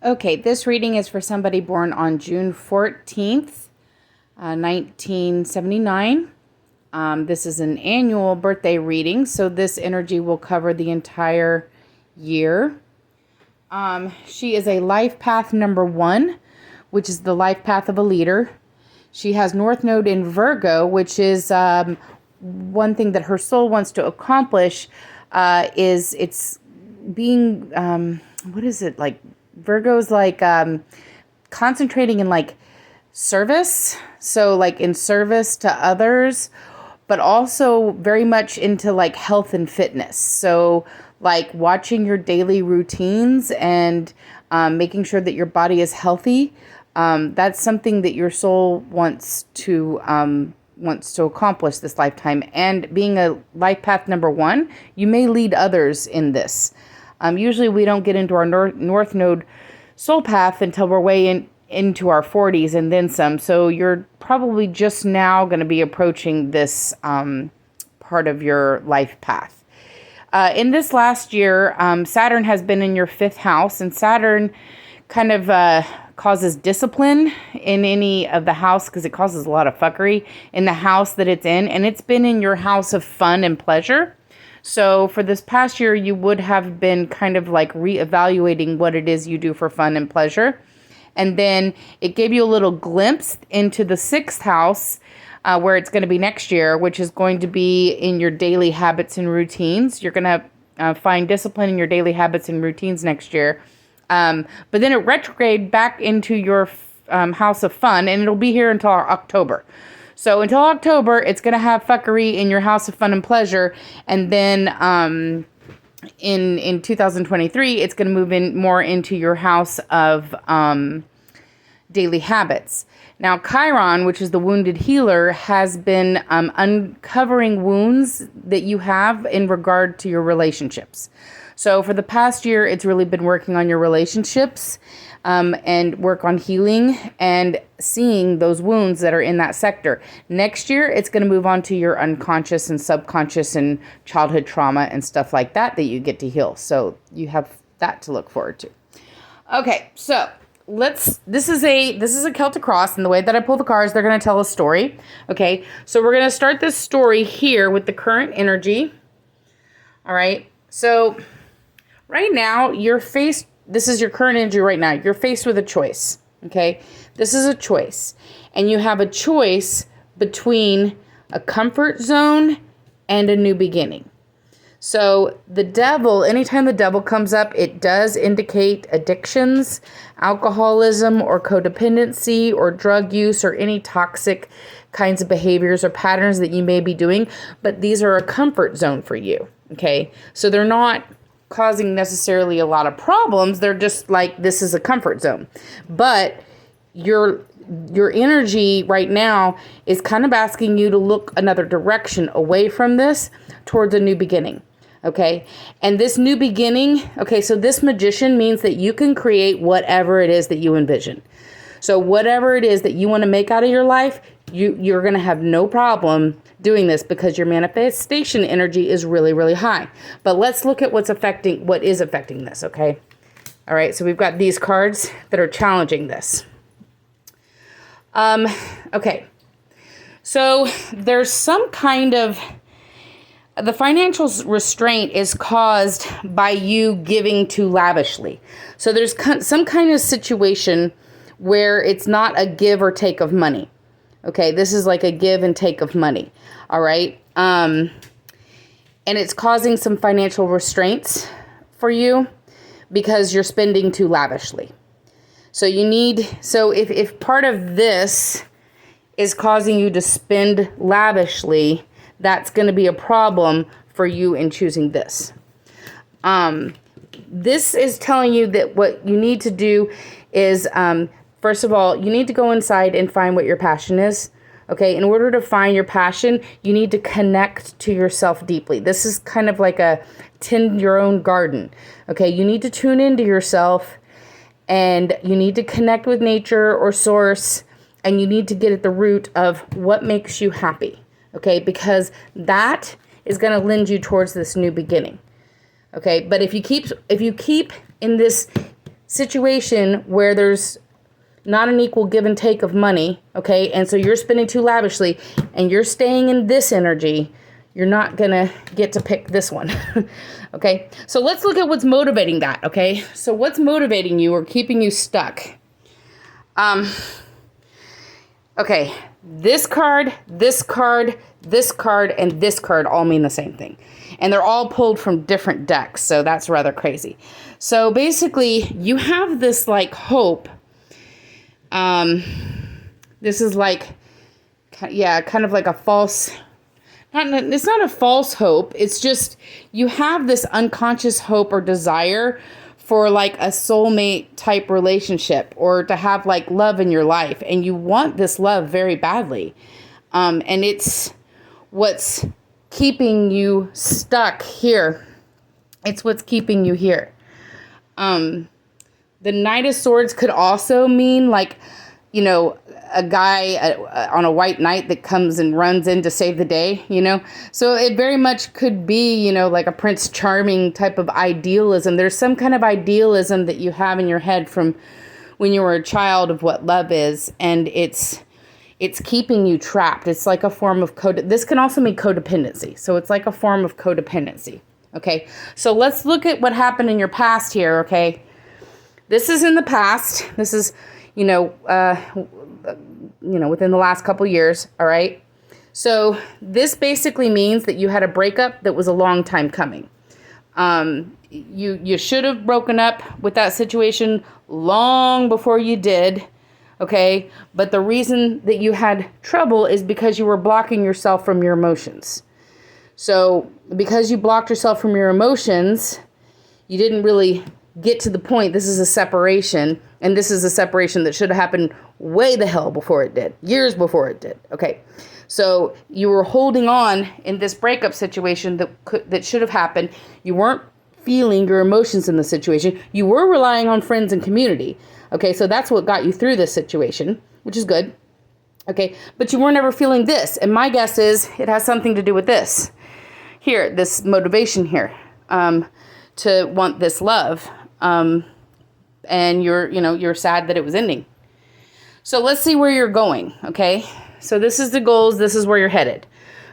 Okay, this reading is for somebody born on June 14th, 1979. This is an annual birthday reading, so this energy will cover the entire year. She is a life path number 1, which is the life path of a leader. She has North Node in Virgo, which is one thing that her soul wants to accomplish. Is it's being what is it like? Virgo's like concentrating in like service, so like in service to others, but also very much into like health and fitness. So like watching your daily routines and making sure that your body is healthy. That's something that your soul wants to accomplish this lifetime. And being a life path number 1, you may lead others in this. Usually we don't get into our North Node soul path until we're way into our 40s and then some. So you're probably just now going to be approaching this part of your life path. In this last year, Saturn has been in your 5th house, and Saturn kind of causes discipline in any of the house because it causes a lot of fuckery in the house that it's in, and it's been in your house of fun and pleasure. So for this past year, you would have been kind of like reevaluating what it is you do for fun and pleasure. And then it gave you a little glimpse into the 6th house, where it's going to be next year, which is going to be in your daily habits and routines. You're going to find discipline in your daily habits and routines next year. But then it retrograde back into your house of fun, and it'll be here until October. So until October, it's going to have fuckery in your house of fun and pleasure. And then in 2023, it's going to move in more into your house of daily habits. Now, Chiron, which is the wounded healer, has been uncovering wounds that you have in regard to your relationships. So for the past year, it's really been working on your relationships and work on healing and seeing those wounds that are in that sector. Next year, it's going to move on to your unconscious and subconscious and childhood trauma and stuff like that you get to heal. So you have that to look forward to. Okay, so this is a Celtic cross, and the way that I pull the cards, they're going to tell a story. Okay, so we're going to start this story here with the current energy. All right, so right now this is your current energy right now. You're faced with a choice. Okay, this is a choice, and you have a choice between a comfort zone and a new beginning. So the devil, anytime the devil comes up, it does indicate addictions, alcoholism, or codependency, or drug use, or any toxic kinds of behaviors or patterns that you may be doing. But these are a comfort zone for you. Okay, so they're not causing necessarily a lot of problems. They're just like, this is a comfort zone. But your energy right now is kind of asking you to look another direction away from this towards a new beginning. Okay. And this new beginning, okay, so this magician means that you can create whatever it is that you envision. So whatever it is that you want to make out of your life, you're going to have no problem doing this because your manifestation energy is really, really high. But let's look at what is affecting this. Okay. All right. So we've got these cards that are challenging this. Okay. So there's some kind of, the financial restraint is caused by you giving too lavishly. So there's some kind of situation where it's not a give or take of money. Okay, this is like a give and take of money. All right. And it's causing some financial restraints for you because you're spending too lavishly. So if part of this is causing you to spend lavishly, that's going to be a problem for you in choosing this. This is telling you that what you need to do is, first of all, you need to go inside and find what your passion is. Okay, in order to find your passion, you need to connect to yourself deeply. This is kind of like a tend your own garden. Okay, you need to tune into yourself, and you need to connect with nature or source, and you need to get at the root of what makes you happy. Okay, because that is going to lend you towards this new beginning. Okay, but if you keep in this situation where there's not an equal give and take of money, okay? And so you're spending too lavishly and you're staying in this energy, you're not gonna get to pick this one, okay? So let's look at what's motivating that, okay? So what's motivating you or keeping you stuck? Okay, this card, this card, this card, and this card all mean the same thing. And they're all pulled from different decks, so that's rather crazy. So basically, you have this like hope. This is like, yeah, kind of like a false, it's not a false hope. It's just, you have this unconscious hope or desire for like a soulmate type relationship or to have like love in your life. And you want this love very badly. And it's what's keeping you stuck here. It's what's keeping you here. The Knight of Swords could also mean like, you know, a guy on a white knight that comes and runs in to save the day, you know. So it very much could be, you know, like a Prince Charming type of idealism. There's some kind of idealism that you have in your head from when you were a child of what love is. And it's keeping you trapped. It's like a form of this can also mean codependency. So it's like a form of codependency. Okay. So let's look at what happened in your past here. Okay. This is in the past. This is, within the last couple years. All right. So this basically means that you had a breakup that was a long time coming. You should have broken up with that situation long before you did. Okay. But the reason that you had trouble is because you were blocking yourself from your emotions. So because you blocked yourself from your emotions, you didn't really get to the point. This is a separation, and this is a separation that should have happened way the hell before it did, years before it did. Okay. So you were holding on in this breakup situation that should have happened. You weren't feeling your emotions in the situation. You were relying on friends and community. Okay. So that's what got you through this situation, which is good. Okay. But you weren't ever feeling this. And my guess is it has something to do with this here, this motivation here, to want this love. And you're sad that it was ending. So let's see where you're going. Okay. So this is the goals. This is where you're headed.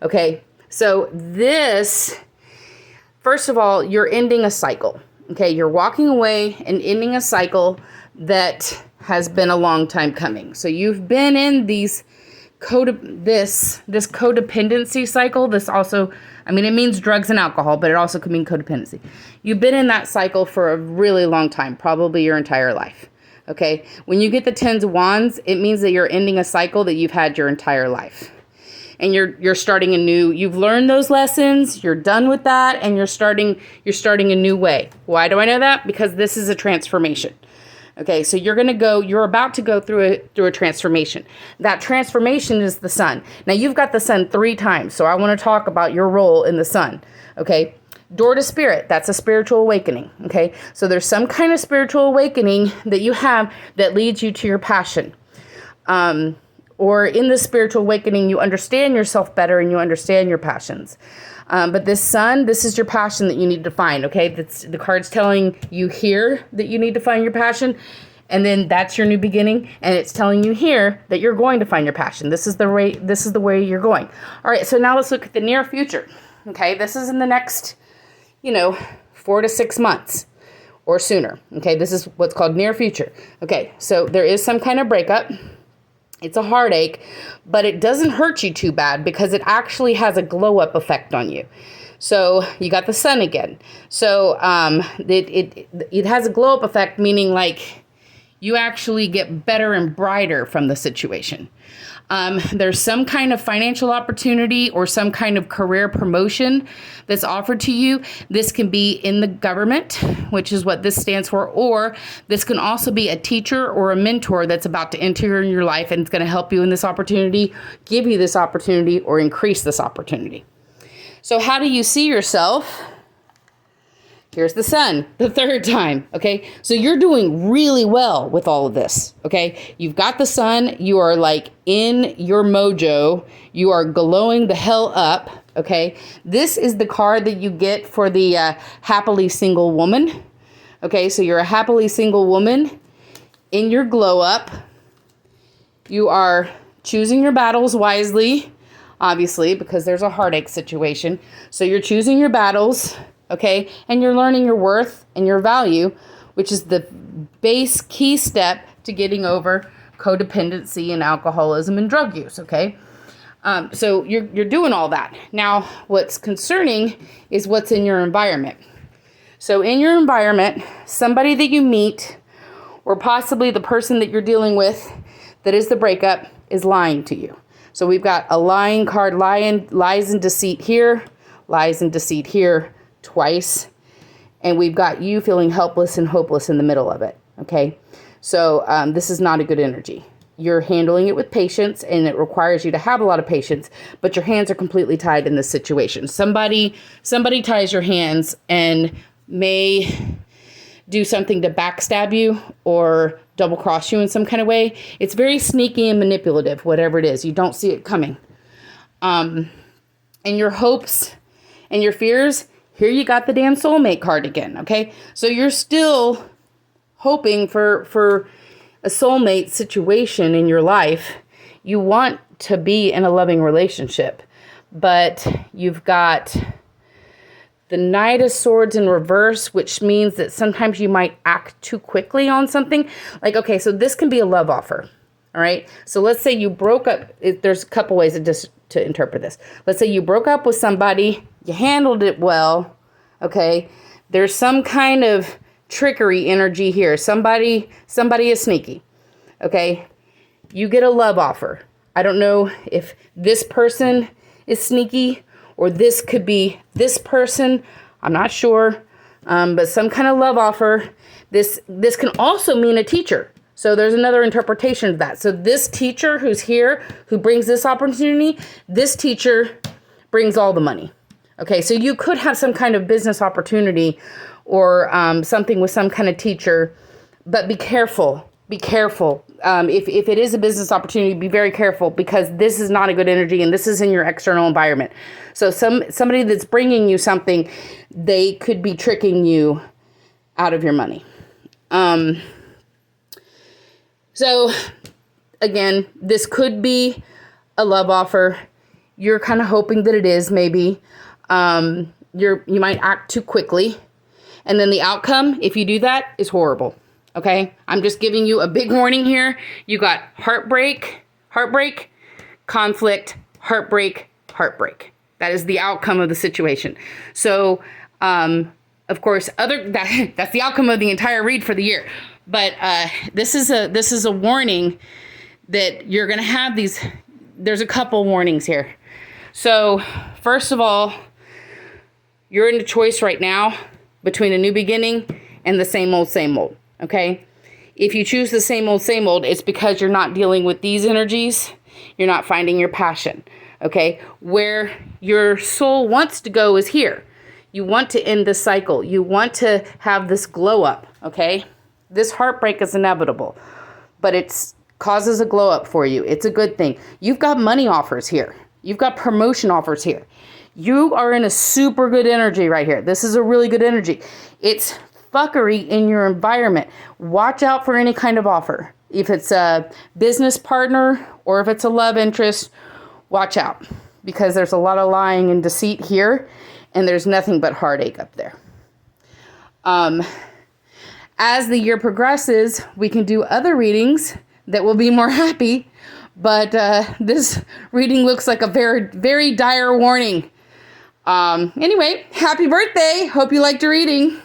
Okay. So this, first of all, you're ending a cycle. Okay. You're walking away and ending a cycle that has been a long time coming. So you've been in these this codependency cycle. This also, it means drugs and alcohol, but it also could mean codependency. You've been in that cycle for a really long time, probably your entire life. Okay. When you get the 10 of Wands, it means that you're ending a cycle that you've had your entire life. And you're starting you've learned those lessons, you're done with that, and you're starting a new way. Why do I know that? Because this is a transformation. Okay, so you're about to go through a transformation. That transformation is the sun. Now you've got the sun 3 times, so I want to talk about your role in the sun. Okay, door to spirit, that's a spiritual awakening. Okay, so there's some kind of spiritual awakening that you have that leads you to your passion. Or in the spiritual awakening, you understand yourself better and you understand your passions. But this sun, this is your passion that you need to find, okay? The card's telling you here that you need to find your passion, and then that's your new beginning, and it's telling you here that you're going to find your passion. This is the way you're going. All right, so now let's look at the near future, okay? This is in the next, 4 to 6 months or sooner, okay? This is what's called near future. Okay, so there is some kind of breakup. It's a heartache, but it doesn't hurt you too bad because it actually has a glow up effect on you. So you got the sun again. So it has a glow up effect, meaning like you actually get better and brighter from the situation. There's some kind of financial opportunity or some kind of career promotion that's offered to you. This can be in the government, which is what this stands for, or this can also be a teacher or a mentor that's about to enter in your life and it's going to help you in this opportunity, give you this opportunity, or increase this opportunity. So how do you see yourself? Here's the sun, the 3rd time, okay? So you're doing really well with all of this, okay? You've got the sun. You are like in your mojo. You are glowing the hell up, okay? This is the card that you get for the happily single woman, Okay, so you're a happily single woman in your glow up. You are choosing your battles wisely, obviously, because there's a heartache situation. So you're choosing your battles, okay? And you're learning your worth and your value, which is the base key step to getting over codependency and alcoholism and drug use, okay? So you're doing all that. Now, what's concerning is what's in your environment. So in your environment, somebody that you meet, or possibly the person that you're dealing with that is the breakup, is lying to you. So we've got a lying card, lies and deceit here, lies and deceit here twice. And we've got you feeling helpless and hopeless in the middle of it, okay? So this is not a good energy. You're handling it with patience, and it requires you to have a lot of patience, but your hands are completely tied in this situation. Somebody ties your hands and may do something to backstab you or double cross you in some kind of way. It's very sneaky and manipulative, whatever it is. You don't see it coming. And your hopes and your fears, here you got the damn soulmate card again, okay? So you're still hoping for a soulmate situation in your life. You want to be in a loving relationship, but you've got the Knight of Swords in reverse, which means that sometimes you might act too quickly on something. Like, okay, so this can be a love offer, all right? So let's say you broke up. There's a couple ways to interpret this. Let's say you broke up with somebody, you handled it well, okay? There's some kind of trickery energy here. Somebody is sneaky, okay? You get a love offer. I don't know if this person is sneaky or this could be this person. I'm not sure, but some kind of love offer. This can also mean a teacher. So there's another interpretation of that. So this teacher who's here, who brings this opportunity, this teacher brings all the money. Okay, so you could have some kind of business opportunity or something with some kind of teacher, but be careful. Be careful. If it is a business opportunity, be very careful, because this is not a good energy and this is in your external environment. So somebody that's bringing you something, they could be tricking you out of your money. So again, this could be a love offer. You're kind of hoping that it is, maybe. You might act too quickly. And then the outcome, if you do that, is horrible. Okay? I'm just giving you a big warning here. You got heartbreak, conflict, heartbreak. That is the outcome of the situation. So, of course, that's the outcome of the entire read for the year. But this is a warning that you're going to have these. There's a couple warnings here. So, first of all, you're in a choice right now between a new beginning and the same old, okay? If you choose the same old, it's because you're not dealing with these energies. You're not finding your passion, okay? Where your soul wants to go is here. You want to end this cycle. You want to have this glow up, okay? This heartbreak is inevitable, but it causes a glow up for you. It's a good thing. You've got money offers here. You've got promotion offers here. You are in a super good energy right here. This is a really good energy. It's fuckery in your environment. Watch out for any kind of offer. If it's a business partner or if it's a love interest, watch out, because there's a lot of lying and deceit here, and there's nothing but heartache up there. As the year progresses, we can do other readings that will be more happy, but this reading looks like a very, very dire warning. Anyway, happy birthday. Hope you liked your reading.